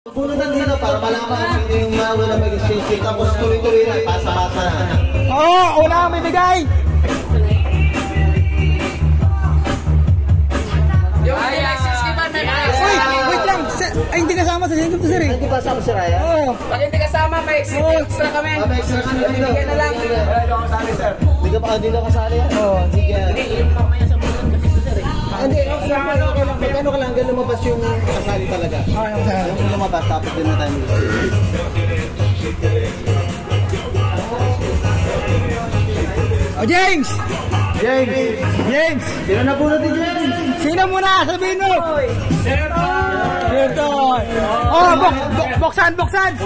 Punutan dito para malaman kung yung wala mag-exchange. Tapos tuloy-tuloy na, pasa-pasa na. Oo, una kang bibigay. Wait lang. Ay, hindi kasama sa singkap to, sir. Hindi kasama si Raya? Oo. Pag hindi kasama, may extra kami. May extra kami dito. Bigyan na lang. Wala dito kasali, sir. Hindi ka pa dito kasali yan? Oo. Sige. Hindi, magkano ka lang hanggang lumabas yung kasali talaga? Yung lumabas, tapos din na tayo mag-exchange. Oh, James! James! James! Sino na punot ni James? Sino muna? Sabihin mo! Sertoy! Oh, buksan! Buksan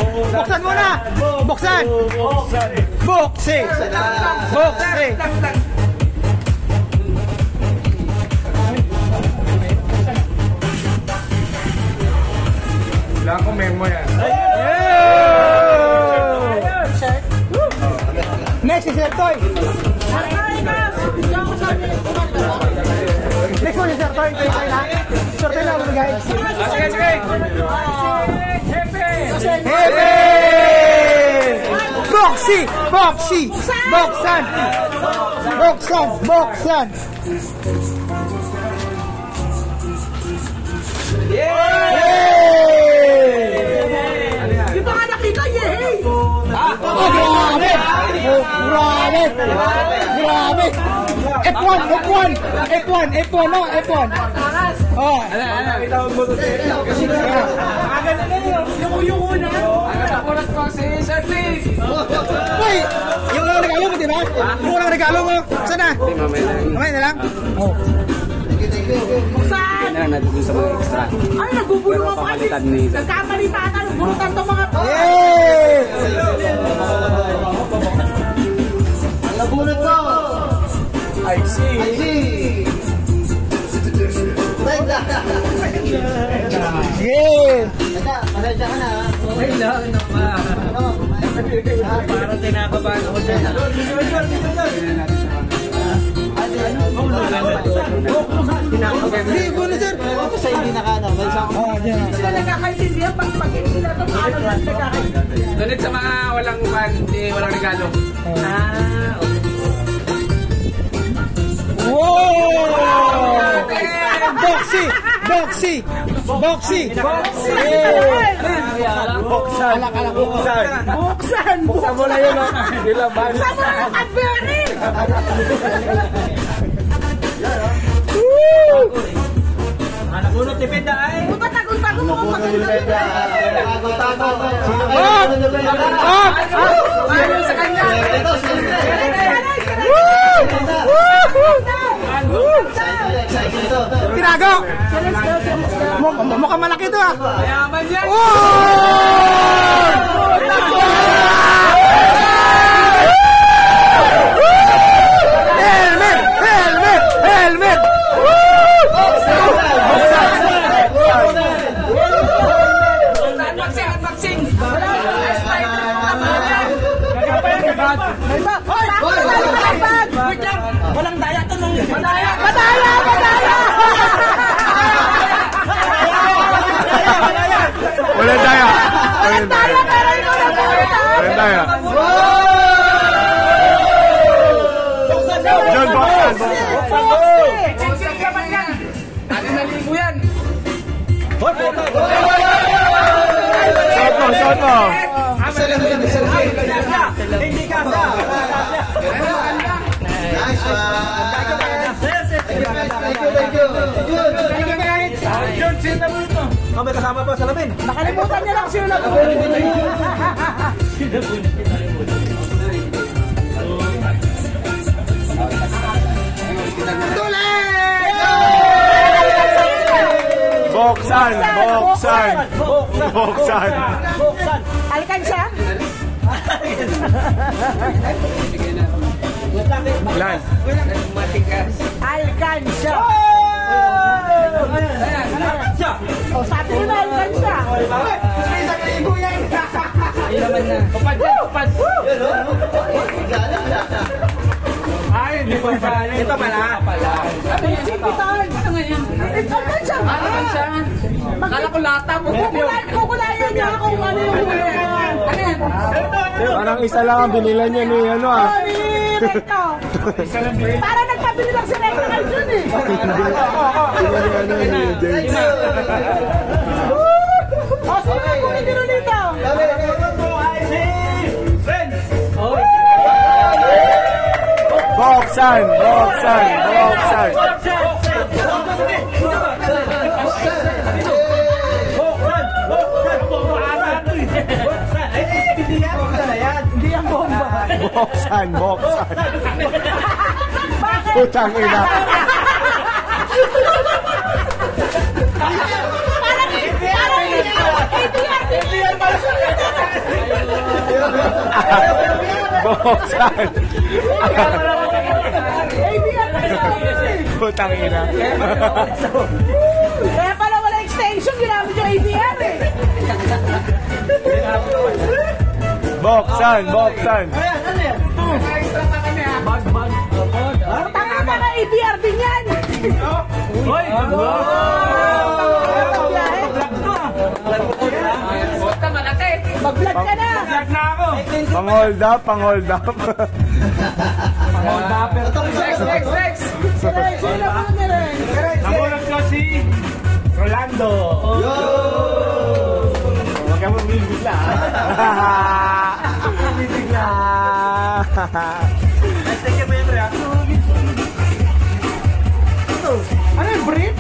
muna! Buksan! Boxing! Boxing! Wala akong memo yan. Next is Sertoy! Next one is Sertoy! Sertoy na mamagay! Sige! Hepe! Boxy! Boxy! Boxan! Boxan! Boxan! Di ba nga nakita niya, hey? Oh, grabe! Grabe! Grabe! F1! F1! F1! F1! No? F1! Oh! Itawag mo ito. Agad na yung una. Agad ako ko si Sir Please. Uy! Yung unang regalo mo, di ba? Yung unang regalo mo. Saan na? Mamaya na lang? Oh. Buksan! Yan na natin sa mga extra. Ay, nagbubulungan pa kasi. Nagkakalitatan, nagbulutan to mga... Yay! Ang nabunot ko! I see. I see! Yeah! Pasensya ka na, ha? Okay lang naman. Parang tinakabahan ako dyan. Hindi, kuno sir! Kasi hindi nakano. May isang dyan. Sila nagkakaintindihan, pag sila ito, paano lang nagkakaintindihan? Doon sa mga walang regalo. Wow! Boxy! Boxy! Boxy! Boxy! Buksan. Buksan. Buksan! Buksan mo na yun. Ilaban. Buksan mo na yung Cadbury! Nakunot ni Penda ay. Tago mo kung maganda. Tago. Ano sa kanya? Tinago! Mukhang malaki ito ah! Mayaman yan. Helmet! Helmet! Helmet! Unboxing! Walang daya to nung... Madaya! Walang daya. Walang daya, pero ito lang daya! Walang daya. John, buksan. Buksan ka man yan! Ano na libo yan? Shot mo. Hindi ka sa! Nice one! John, sino mo ito? May kasama pa sa lamin. Nakalimutan niya lang siya na Buksan. Alkansya? Lan. Alkansya! O, sabi nyo na alkansya! Upad. Ay, hindi pa pala. Ito pala. Ano nga yan? Alkansya! Alkansya! Akala ko lata mo. Kukulayan Parang isa lang ang binila niya ni ano ah. Recto. Para nagpabili lang si Recto kay Jun eh. O, sino ang kumitiro dito? Boksan! Boksan! Boksan! Boksan! Boksan! Putang ina! Boksan! Putang ina! Kaya pala wala extension, ginamit yung ABR eh. Boksan! Boksan! Tanga ka na ABR din yan. Mag-vlog ka na. Pang-hold up! Pang-hold up! Next! Sino po na rin? Namunod ko si Rolando! Huwag ka mong bibigla! Bibigla! Ano yung brief?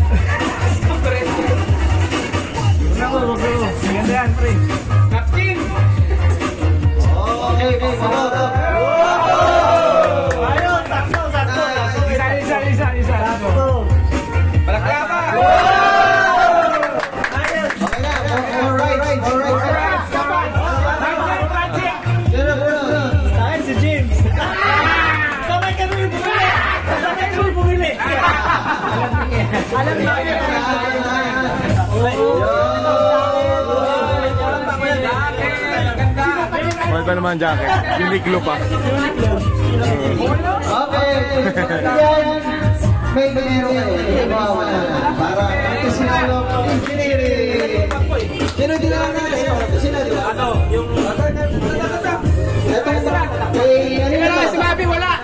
Maganda yan, pre! Captain! Okay, go. Isa. Palakpa! Okay na. Alright. Si James. Sabay kami bumili. Alam niyo yan. Mahal pa naman jacket. Uniqlo pa. Okay. Yan. May meron yan. Para sinalo engineering. Sino din lang natin? Sinalo. Ano? Yung... Ito Si Bobby wala.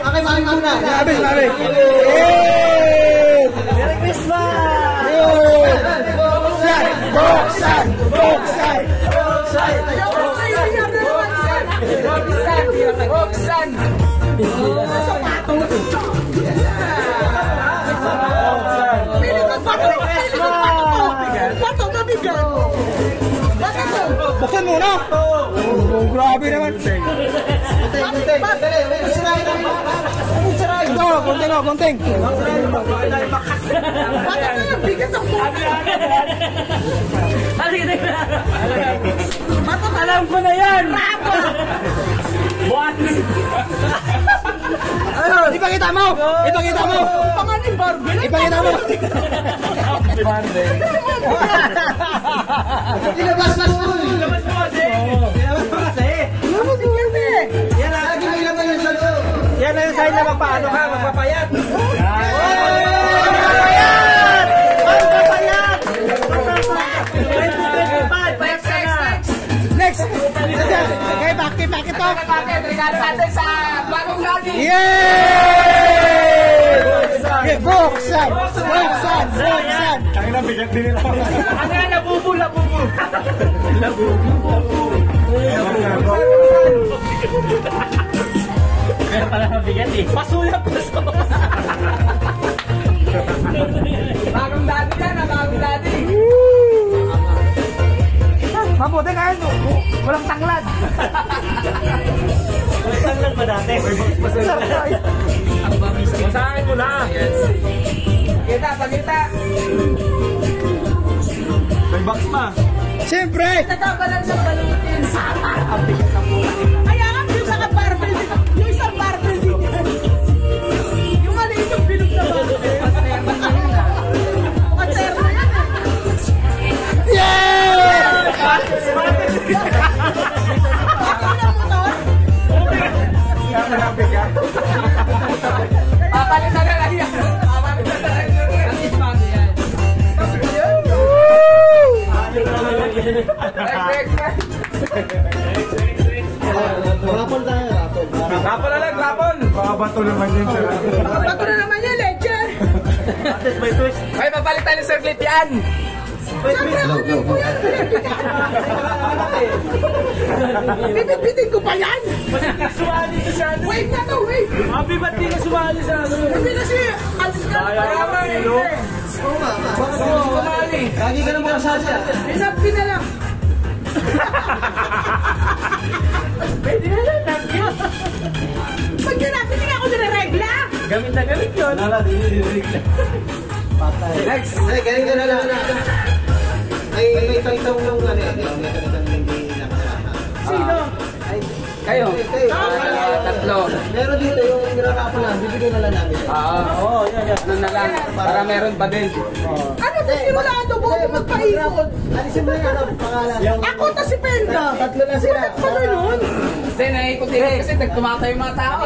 Okay, Mami muna. Sabi. Merry Christmas! Boksan! Buksan muna! Oh, grabe naman! Ito, konting! Alam ko na yan! Ipakita mo! Pangalan Barbie! Ipakita mo! Ilabas mo! Yan na! Lagi may laman yung sa loob. Yan na yung sign na magpaano ka, magpapayat! Next! Okay, bakit to? Bakit? Regalo natin sa bagong lagi. Yay! Boksan! Kaya na bigat din nila. Ano yan? Nabubu! Kaya pala mabigat eh. Pasuya. Bagong dati yan, bagong dati. Mabuti kaya walang tanglad. Walang tanglad pa dati. Masahin mo lang. Pakita. May box pa. Siyempre! Nagkabalan ng balutin. Kaya nga, yung sa barbell, yung isang barbell din. Yung maliit yung bilog na barbell. Paterno yan eh. Yeah! Papalitan na lang yan. Papalitan na lang yan. Ang ispago yan. Next. Rapol tayo, rapol. Rapol na lang, rapol! Makabato naman yun, sir. Bato na naman yan, leche. May twist. Ay, papalit tayo ng circlet yan! Siyempre ako din po yan. Bibit-bitin ko pa yan. Sumali ka sa ano. Wait na to, wait. Abi, ba't di ka sumali sa ano? Hindi kasi, alis ka. Lagi ka naman kasasya. Pinapin na lang. Pwede na lang, napkin. Pag ginapin nga ako nire-regla. Gamit na gamit yun. Patay. Next. Ay, galing ka na lang. Ay, may talitang yung ano eh. May talitang hindi nakasama. Sino? Ay, Kayo? kayo. Tatlo. Meron dito yung nirarapo lang. Bibigyan na lang namin. Oo, ano na lang, para meron pa din. Ano to si Rolando? Buo magpaikot. Alisin mo na yung pangalan. Ako ta si Penda. Tatlo na sila. Bakit pa ganun? Kasi naikot-ikot kasi nagtumatayo yung mga tao.